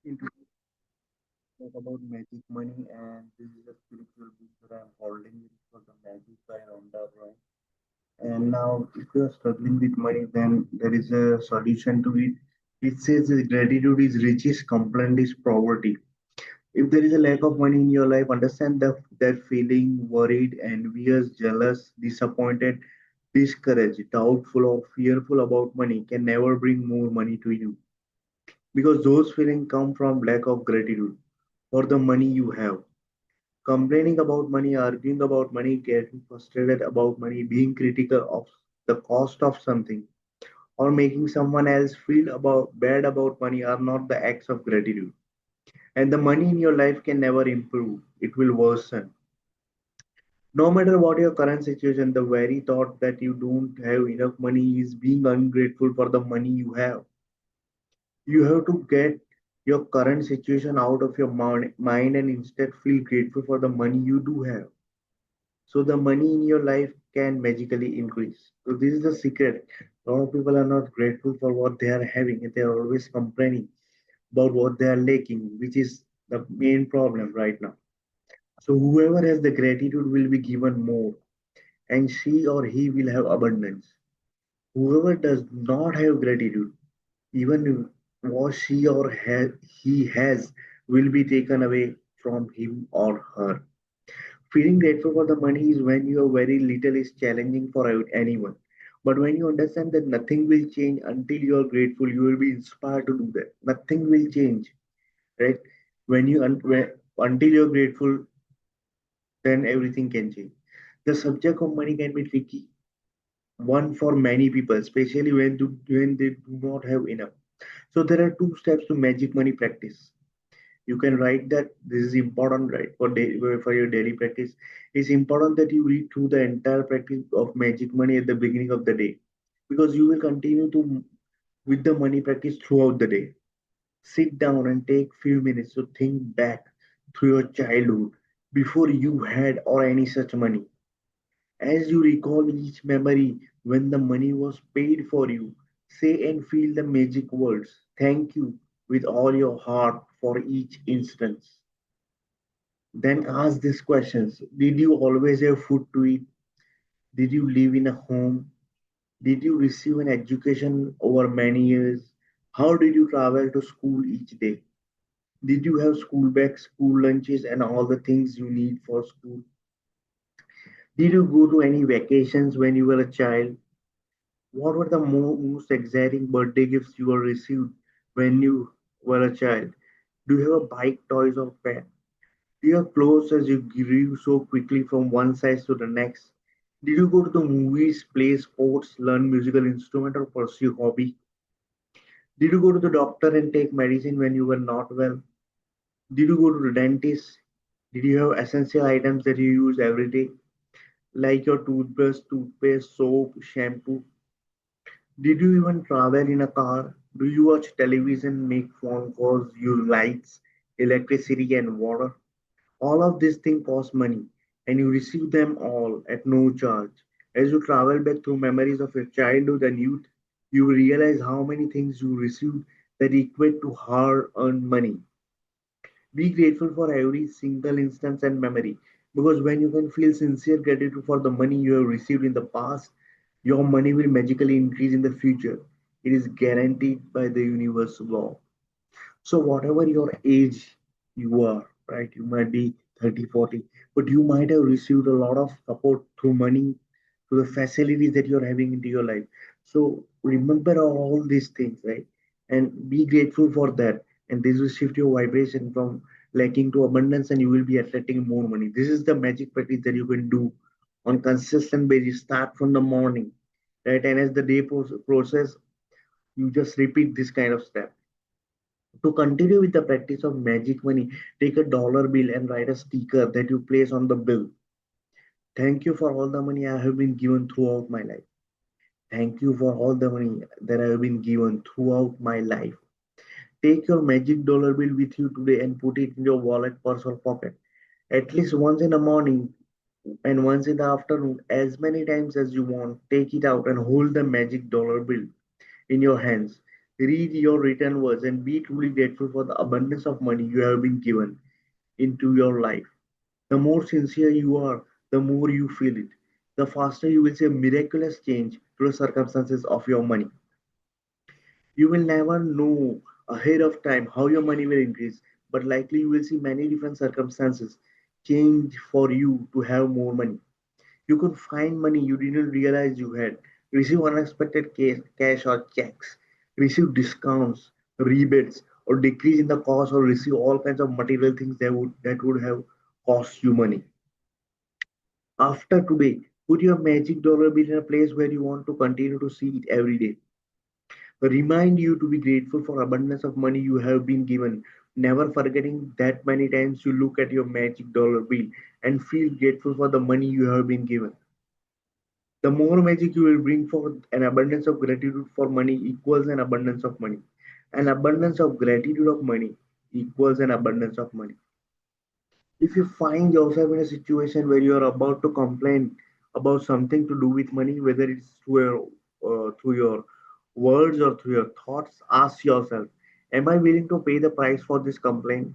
Into talk about magic money, and this is a spiritual book that I'm holding. It for the magic by Rhonda Roy. And now, if you are struggling with money, then there is a solution to it. It says that gratitude is richest complaint is poverty. If there is a lack of money in your life, understand that feeling worried, envious, jealous, disappointed, discouraged, doubtful, or fearful about money can never bring more money to you because those feelings come from lack of gratitude for the money you have. Complaining about money, arguing about money, getting frustrated about money, being critical of the cost of something, or making someone else feel about bad about money are not the acts of gratitude. And the money in your life can never improve. It will worsen. No matter what your current situation, the very thought that you don't have enough money is being ungrateful for the money you have. You have to get your current situation out of your mind and instead feel grateful for the money you do have. So the money in your life can magically increase. So this is the secret. A lot of people are not grateful for what they are having and they are always complaining about what they are lacking, which is the main problem right now. So whoever has the gratitude will be given more and she or he will have abundance. Whoever does not have gratitude, even what she or he has, will be taken away from him or her. Feeling grateful for the money is when you have very little is challenging for anyone. But when you understand that nothing will change until you are grateful, you will be inspired to do that. Nothing will change, right? Until you're grateful, then everything can change. The subject of money can be tricky one for many people, especially when they do not have enough. So there are two steps to magic money practice. You can write that this is important, right? For your daily practice, it's important that you read through the entire practice of magic money at the beginning of the day, because you will continue to with the money practice throughout the day. Sit down and take few minutes to think back through your childhood before you had or any such money. As you recall each memory when the money was paid for you, say and feel the magic words. Thank you with all your heart for each instance. Then ask these questions. Did you always have food to eat? Did you live in a home? Did you receive an education over many years? How did you travel to school each day? Did you have school bags, school lunches, and all the things you need for school? Did you go to any vacations when you were a child? What were the most exciting birthday gifts you were received when you were a child? Do you have a bike, toys, or pet? Do you have clothes as you grew so quickly from one size to the next? Did you go to the movies, play sports, learn musical instrument, or pursue hobby? Did you go to the doctor and take medicine when you were not well? Did you go to the dentist? Did you have essential items that you use every day, like your toothbrush, toothpaste, soap, shampoo? Did you even travel in a car? Do you watch television, make phone calls, use lights, electricity, and water? All of these things cost money, and you receive them all at no charge. As you travel back through memories of your childhood and youth, you realize how many things you received that equate to hard earned money. Be grateful for every single instance and memory, because when you can feel sincere gratitude for the money you have received in the past, your money will magically increase in the future. It is guaranteed by the universe law. So, whatever your age you are, right, you might be 30, 40, but you might have received a lot of support through money, through the facilities that you're having into your life. So, remember all these things, right? And be grateful for that. And this will shift your vibration from lacking to abundance, and you will be attracting more money. This is the magic practice that you can do on consistent basis. Start from the morning, right? And as the day process, you just repeat this kind of step. To continue with the practice of magic money, take a dollar bill and write a sticker that you place on the bill. Thank you for all the money I have been given throughout my life. Thank you for all the money that I have been given throughout my life. Take your magic dollar bill with you today and put it in your wallet, purse, or pocket. At least once in the morning and once in the afternoon, as many times as you want, take it out and hold the magic dollar bill in your hands. Read your written words and be truly grateful for the abundance of money you have been given into your life. The more sincere you are, the more you feel it. The faster you will see a miraculous change to the circumstances of your money. You will never know ahead of time how your money will increase, but likely you will see many different circumstances change for you to have more money. You could find money you didn't realize you had, receive unexpected cash or checks, receive discounts, rebates, or decrease in the cost, or receive all kinds of material things that would have cost you money. After today, put your magic dollar bill in a place where you want to continue to see it every day. Remind you to be grateful for abundance of money you have been given, never forgetting that many times you look at your magic dollar bill and feel grateful for the money you have been given. The more magic you will bring forth, an abundance of gratitude for money equals an abundance of money. An abundance of gratitude of money equals an abundance of money. If you find yourself in a situation where you are about to complain about something to do with money, whether it's through your words or through your thoughts, ask yourself, am I willing to pay the price for this complaint?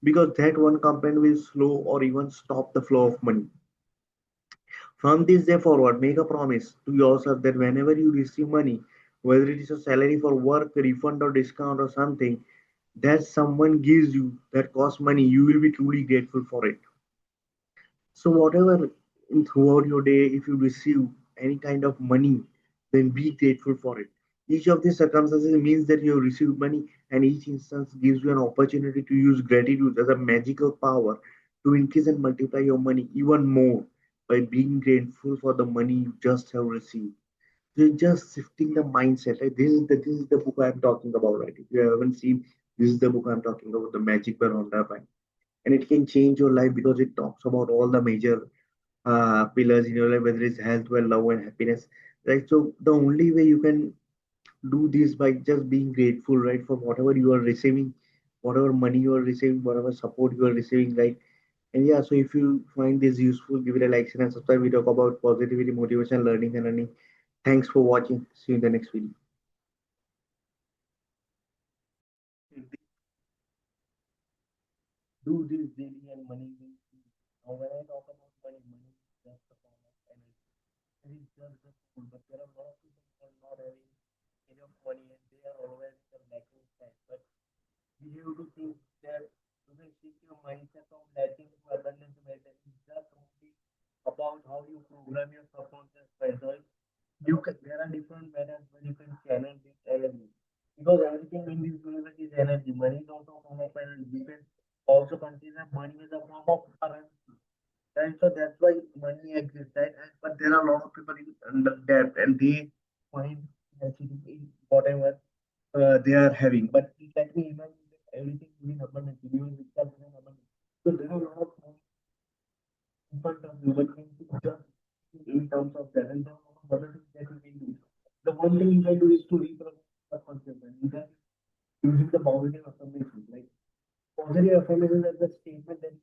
Because that one complaint will slow or even stop the flow of money. From this day forward, make a promise to yourself that whenever you receive money, whether it is a salary for work, a refund, or discount, or something that someone gives you that costs money, you will be truly grateful for it. So, whatever throughout your day, if you receive any kind of money, then be grateful for it. Each of these circumstances means that you have received money, and each instance gives you an opportunity to use gratitude as a magical power to increase and multiply your money even more by being grateful for the money you just have received. So you're just shifting the mindset. Right? This is the book I'm talking about, right? If you haven't seen, this is the book I'm talking about, The Magic by Rhonda Byrne, and it can change your life because it talks about all the major pillars in your life, whether it's health, well, love, and happiness, right? So the only way you can do this by just being grateful, right, for whatever you are receiving, whatever money you are receiving, whatever support you are receiving, right? And yeah, so if you find this useful, give it a like, share, and subscribe. We talk about positivity, motivation, learning, and earning. Thanks for watching. See you in the next video. Do this daily and money will see. Now, when I talk about money, money is just a form of energy. It is just the tool, but there are a lot of people who are not having enough money and they are always in the lacking side. But we have to think that you can shift your mindset from lacking to abundance to maintain. It's just only about how you program your subconscious mind. So there are different methods where you can channel this energy. Because everything in this universe is energy. Money is also a form of energy. You can also consider money as a form of currency. Right? So that's why money exists, right? But there are a lot of people in under debt and they find actually in whatever they are having. But let me imagine that everything is in abundance. You itself is in abundance. So there are a lot of money in front of you, but you need to just in terms of that. And there are a lot of other things that you can do. The one thing you can do is to reprogram the concept. And you can using the positive affirmation. Like positive affirmation is the statement that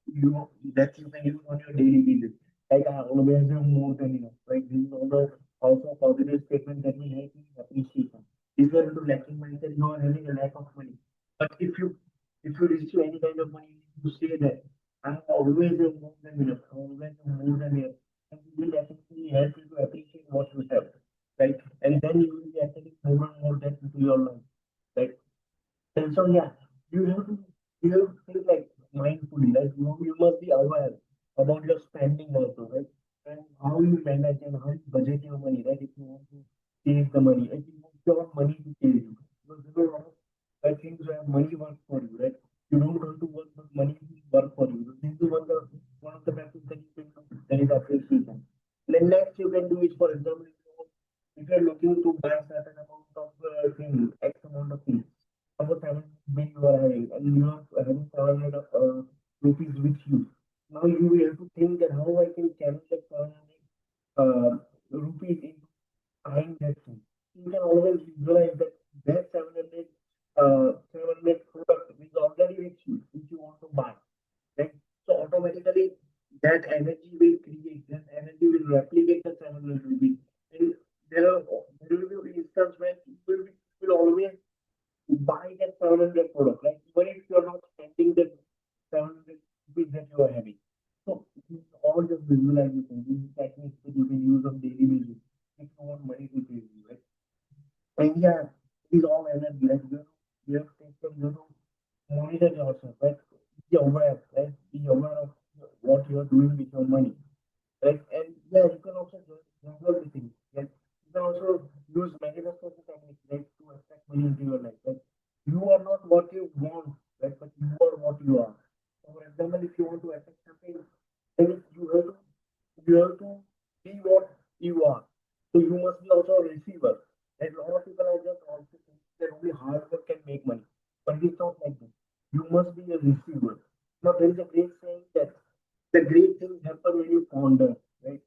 you can use on your daily basis. Like I always have more than enough. Like this is also a positive statement that will help you in appreciation. If you are into lacking mindset, you are having a lack of money. But if you receive any kind of money, you say that I always have more than enough. I always have more than enough. And it will definitely help you to appreciate what you have. Right? And then you will be attracting more and more that into your life. Right? And so yeah, you have to you have to think like mindfully, like you must be aware about your spending also, right? And how you manage and how you budget your money, right? If you want to save the money, if you want your money to save you. Because there are a lot of things where money works for you, right? You don't want to work, but money will work for you. So this is one of the best things that you can do. That is appreciation. Then next you can do is, for example, if you are looking to buy certain amount of thing, X amount of things, suppose 7 bill you are having and you are having 700 rupees with you. Now you will have to think that how I can channel that 700 rupees into buying that thing. You can always visualize that 700 product is already with you, which you want to buy. Right? So automatically that energy will create, that energy will replicate the 700 rupees. And there will be instances when you will be 700 product, right? Even if you're not spending the 700 rupees that you are having. So these all just visualization, these techniques that you can use on daily basis if you want money to pay you, right? And yeah, these all energy, like you have to take them, monitor yourself, right? Be aware, right? Be aware of what you are doing with your money, right? And yeah, you can also juggle the things, right? You can also use manifestation techniques, right, to attract money into your life, right? You are not what you want, right? But you are what you are. So for example, if you want to attract something, then you have to be what you are. So you must be also a receiver. And a lot of people are just also think that only hard work can make money. But it's not like this. You must be a receiver. Now there is a great saying that the great things happen when you ponder, right?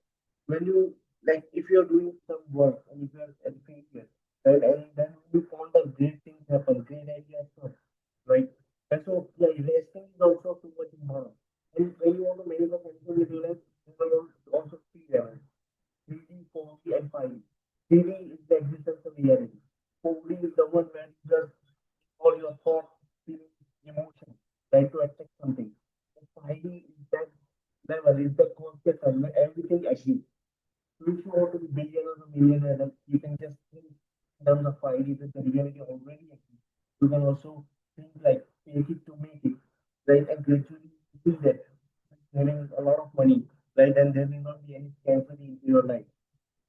When you like if you're doing some work and if you're at failure, right? And then when you ponder, great things happen, great ideas come, right? And so yeah, resting is also too much important. And when you want to manifest anything with your life, you will also see levels. 3D, 4D, and 5D. 3D is the existence of reality. 4D is the one where you just all your thoughts, feelings, emotions, try to attract something. And 5D is that level, is the conscious level where everything exists. So if you want to be billionaire or millionaire, then you can just think in terms of 5D that the reality already exists. You can also think like take it to make it, right? And gradually see that having a lot of money, right? And there will not be any scarcity into your life,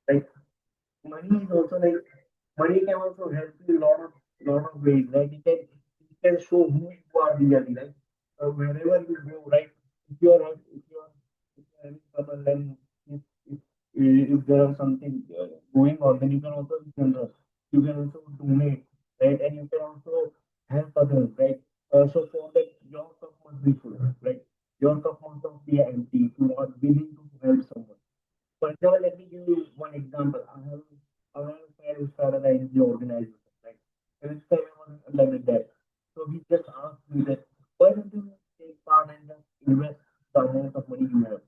right? Money is also like money can also help you lot of ways, right? It can show who you are really, right? Wherever you go, right? If you're having trouble, then if there is something going on, then you can also be generous. You can also donate, right? And you can also help others, right? So for that, your cup must be full, right? Your cup must not be empty. If you are willing to help someone. For example, let me give you one example. I have a friend who started an NGO organization, right? And this time I was under that. So he just asked me that, why don't you take part and just invest the amount of money you have?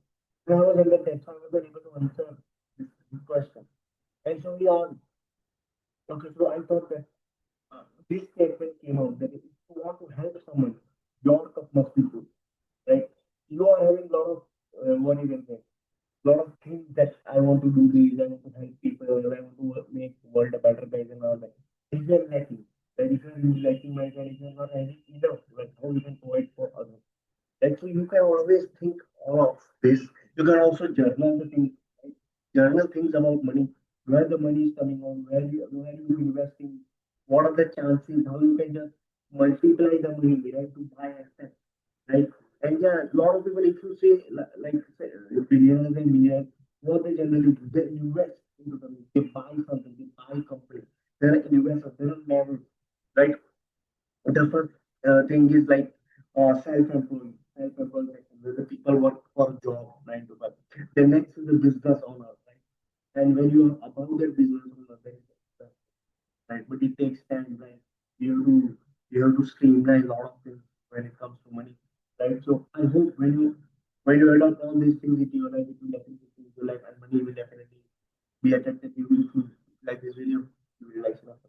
And I was under that, so I was able to answer this question. And so we are, okay, so I thought that this statement came out that if you want to help someone, your cup must be full, right? You are having a lot of, what you can say, lot of things that I want to do these, I want to help people, or I want to make the world a better place and all that. If you're lacking, then if you're lacking myself, if you're not having enough, like how you can provide for others. And so you can always think of this. You can also journal the things, right? Journal things about money, where the money is coming on, where you investing, what are the chances, how you can just multiply the money, right, to buy assets, right? And yeah, a lot of people, if you say like say, billionaires and millionaires, what they generally do, they invest into something, they buy something, they buy company, they're investors, they're never, right? The first thing is like self-employed section, where the people work for a job, 9 to 5. The next is the business owner, right? And when you are above the business owner, then right? But it takes time, right? You have to streamline a lot of things when it comes to money, right? So I hope when you adopt all these things into your life, it will definitely change your life, and money will definitely be attracted. You will feel like this video. You will like it.